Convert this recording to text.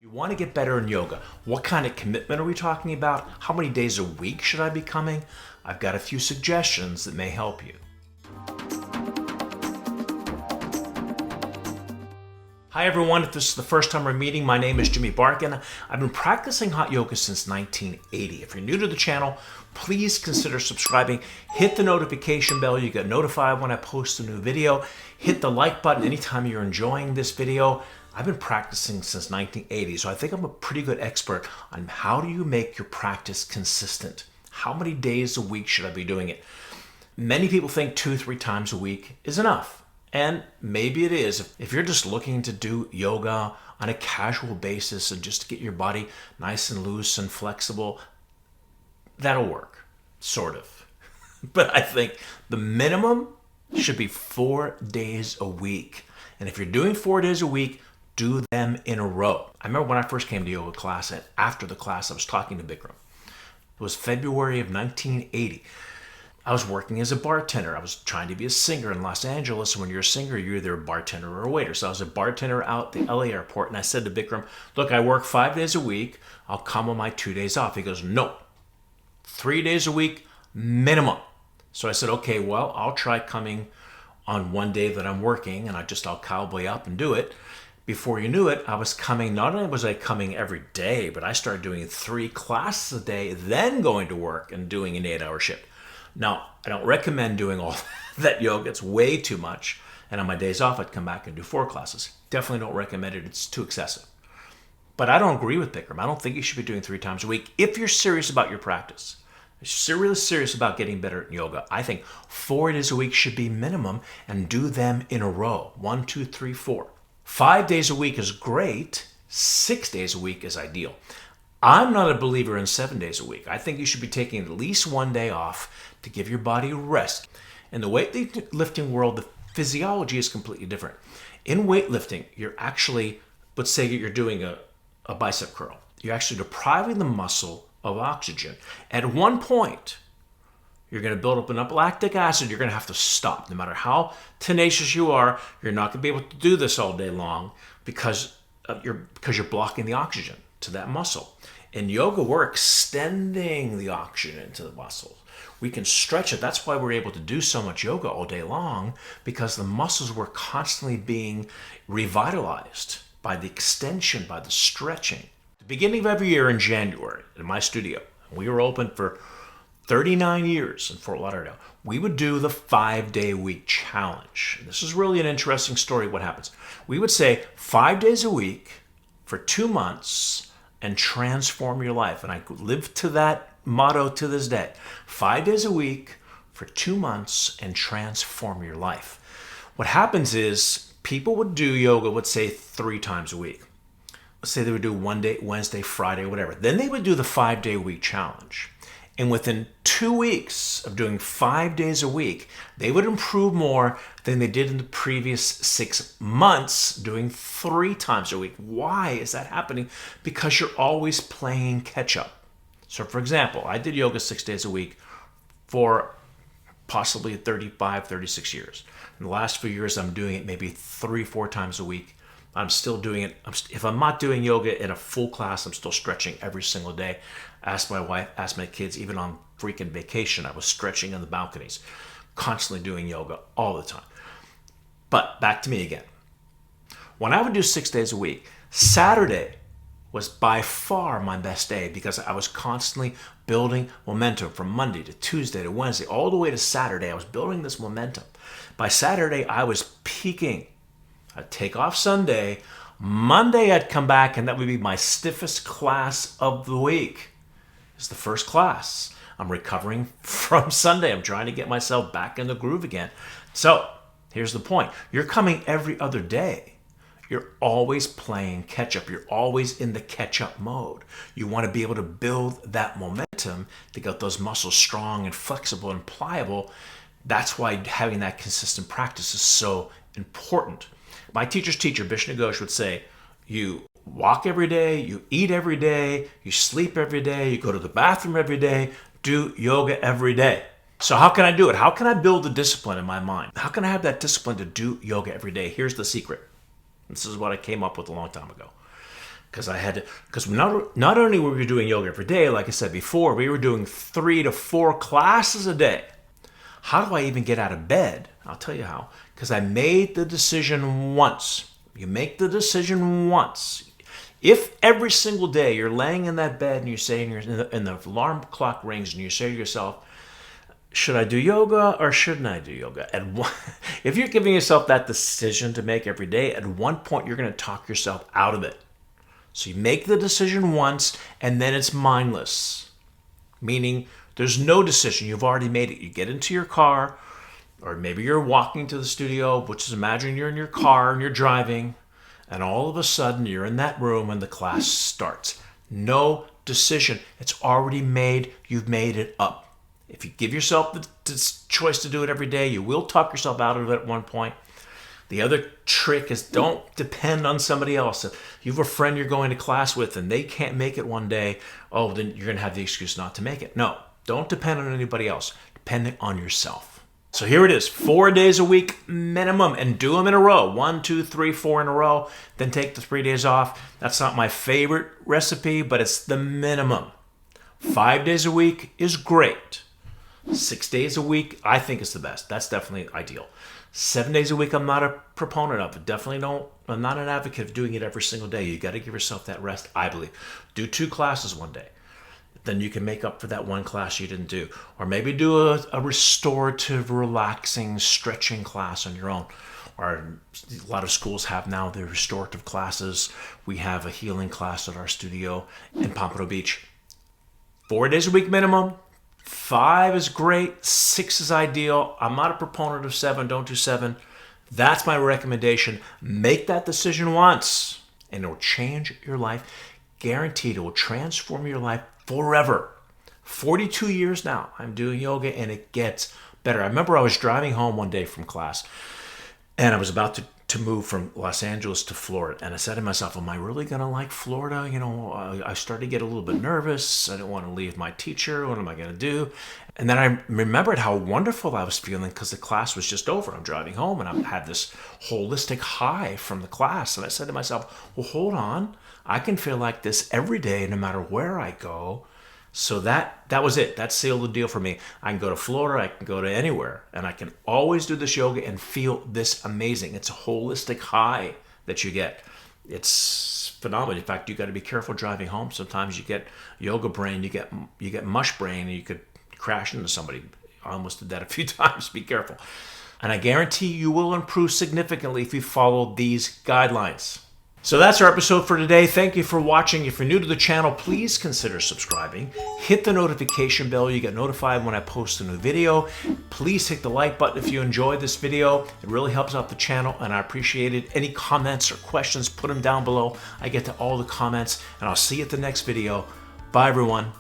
You want to get better in yoga. What kind of commitment are we talking about? How many days a week should I be coming? I've got a few suggestions that may help you. Hi everyone, if this is the first time we're meeting, my name is Jimmy Barkan. I've been practicing hot yoga since 1980. If you're new to the channel, please consider subscribing. Hit the notification bell, you get notified when I post a new video. Hit the like button anytime you're enjoying this video. I've been practicing since 1980, so I think I'm a pretty good expert on how do you make your practice consistent. How many days a week should I be doing it? Many people think 2-3 times a week is enough. And maybe it is. If you're just looking to do yoga on a casual basis and just to get your body nice and loose and flexible, that'll work, sort of. But I think the minimum should be 4 days a week. And if you're doing 4 days a week, do them in a row. I remember when I first came to yoga class, and after the class I was talking to Bikram. It was February of 1980. I was working as a bartender. I was trying to be a singer in Los Angeles. And when you're a singer, you're either a bartender or a waiter. So I was a bartender out at the LA airport, and I said to Bikram, look, I work 5 days a week. I'll come on my 2 days off. He goes, no, 3 days a week minimum. So I said, okay, well, I'll try coming on one day that I'm working, and I'll cowboy up and do it. Before you knew it, I was coming, not only was I coming every day, but I started doing 3 classes a day, then going to work and doing an 8-hour shift. Now, I don't recommend doing all that yoga. It's way too much. And on my days off, I'd come back and do 4 classes. Definitely don't recommend it. It's too excessive. But I don't agree with Bikram. I don't think you should be doing 3 times a week if you're serious about your practice. If you're really serious about getting better at yoga, I think 4 days a week should be minimum, and do them in a row. 1, 2, 3, 4. 5 days a week is great. 6 days a week is ideal. I'm not a believer in 7 days a week. I think you should be taking at least 1 day off to give your body rest. In the weightlifting world, the physiology is completely different. In weightlifting, you're actually, let's say you're doing a bicep curl. You're actually depriving the muscle of oxygen. At one point, you're going to build up enough lactic acid, you're going to have to stop. No matter how tenacious you are, you're not going to be able to do this all day long because you're blocking the oxygen to that muscle. In yoga, we're extending the oxygen into the muscle. We can stretch it. That's why we're able to do so much yoga all day long, because the muscles were constantly being revitalized by the extension, by the stretching. The beginning of every year in January, in my studio, we were open for 39 years in Fort Lauderdale, we would do the 5-day-a-week challenge. This is really an interesting story, what happens. We would say 5 days a week for 2 months and transform your life. And I live to that motto to this day. 5 days a week for 2 months and transform your life. What happens is people would do yoga, let's say 3 times a week. Let's say they would do one day, Wednesday, Friday, whatever. Then they would do the 5-day-a-week challenge. And within 2 weeks of doing 5 days a week, they would improve more than they did in the previous 6 months doing 3 times a week. Why is that happening? Because you're always playing catch up. So for example, I did yoga 6 days a week for possibly 35, 36 years. In the last few years, I'm doing it maybe 3-4 times a week. I'm still doing it. If I'm not doing yoga in a full class, I'm still stretching every single day. Ask my wife, ask my kids, even on freaking vacation, I was stretching on the balconies, constantly doing yoga all the time. But back to me again. When I would do 6 days a week, Saturday was by far my best day because I was constantly building momentum from Monday to Tuesday to Wednesday, all the way to Saturday. I was building this momentum. By Saturday, I was peaking. I'd take off Sunday. Monday, I'd come back, and that would be my stiffest class of the week. It's the first class. I'm recovering from Sunday. I'm trying to get myself back in the groove again. So here's the point. You're coming every other day. You're always playing catch up. You're always in the catch up mode. You want to be able to build that momentum to get those muscles strong and flexible and pliable. That's why having that consistent practice is so important. My teacher's teacher, Bishnu Ghosh, would say, you walk every day, you eat every day, you sleep every day, you go to the bathroom every day, do yoga every day. So how can I do it? How can I build the discipline in my mind? How can I have that discipline to do yoga every day? Here's the secret. This is what I came up with a long time ago. because not only were we doing yoga every day, like I said before, we were doing 3 to 4 classes a day. How do I even get out of bed? I'll tell you how. Because I made the decision once. You make the decision once. If every single day you're laying in that bed and you're saying, and the alarm clock rings and you say to yourself, should I do yoga or shouldn't I do yoga? If you're giving yourself that decision to make every day, at one point you're going to talk yourself out of it. So you make the decision once and then it's mindless. Meaning there's no decision. You've already made it. You get into your car, or maybe you're walking to the studio, which is, imagine you're in your car and you're driving, and all of a sudden you're in that room and the class starts. No decision. It's already made. You've made it up. If you give yourself the choice to do it every day, you will talk yourself out of it at one point. The other trick is don't depend on somebody else. If you have a friend you're going to class with and they can't make it one day, oh, then you're going to have the excuse not to make it. No, don't depend on anybody else. Depend on yourself. So here it is, 4 days a week minimum, and do them in a row. 1, 2, 3, 4 in a row. Then take the 3 days off. That's not my favorite recipe, but it's the minimum. 5 days a week is great. 6 days a week, I think is the best. That's definitely ideal. 7 days a week, I'm not a proponent of it. I'm not an advocate of doing it every single day. You got to give yourself that rest, I believe. Do 2 classes one day. Then you can make up for that 1 class you didn't do. Or maybe do a restorative, relaxing, stretching class on your own. Or a lot of schools have now their restorative classes. We have a healing class at our studio in Pompano Beach. 4 days a week minimum. 5 is great. 6 is ideal. I'm not a proponent of 7. Don't do 7. That's my recommendation. Make that decision once, and it will change your life. Guaranteed, it will transform your life forever. 42 years now, I'm doing yoga, and it gets better. I remember I was driving home one day from class, and I was about to move from Los Angeles to Florida. And I said to myself, am I really going to like Florida? I started to get a little bit nervous. I didn't want to leave my teacher. What am I going to do? And then I remembered how wonderful I was feeling because the class was just over. I'm driving home and I had this holistic high from the class. And I said to myself, well, hold on. I can feel like this every day, no matter where I go. So that was it. That sealed the deal for me. I can go to Florida, I can go to anywhere, and I can always do this yoga and feel this amazing. It's a holistic high that you get. It's phenomenal. In fact, you got to be careful driving home. Sometimes you get yoga brain, you get mush brain, and you could crash into somebody. I almost did that a few times. Be careful. And I guarantee you will improve significantly if you follow these guidelines. So that's our episode for today. Thank you for watching. If you're new to the channel, please consider subscribing. Hit the notification bell. You get notified when I post a new video. Please hit the like button if you enjoyed this video. It really helps out the channel, and I appreciate it. Any comments or questions, put them down below. I get to all the comments, and I'll see you at the next video. Bye, everyone.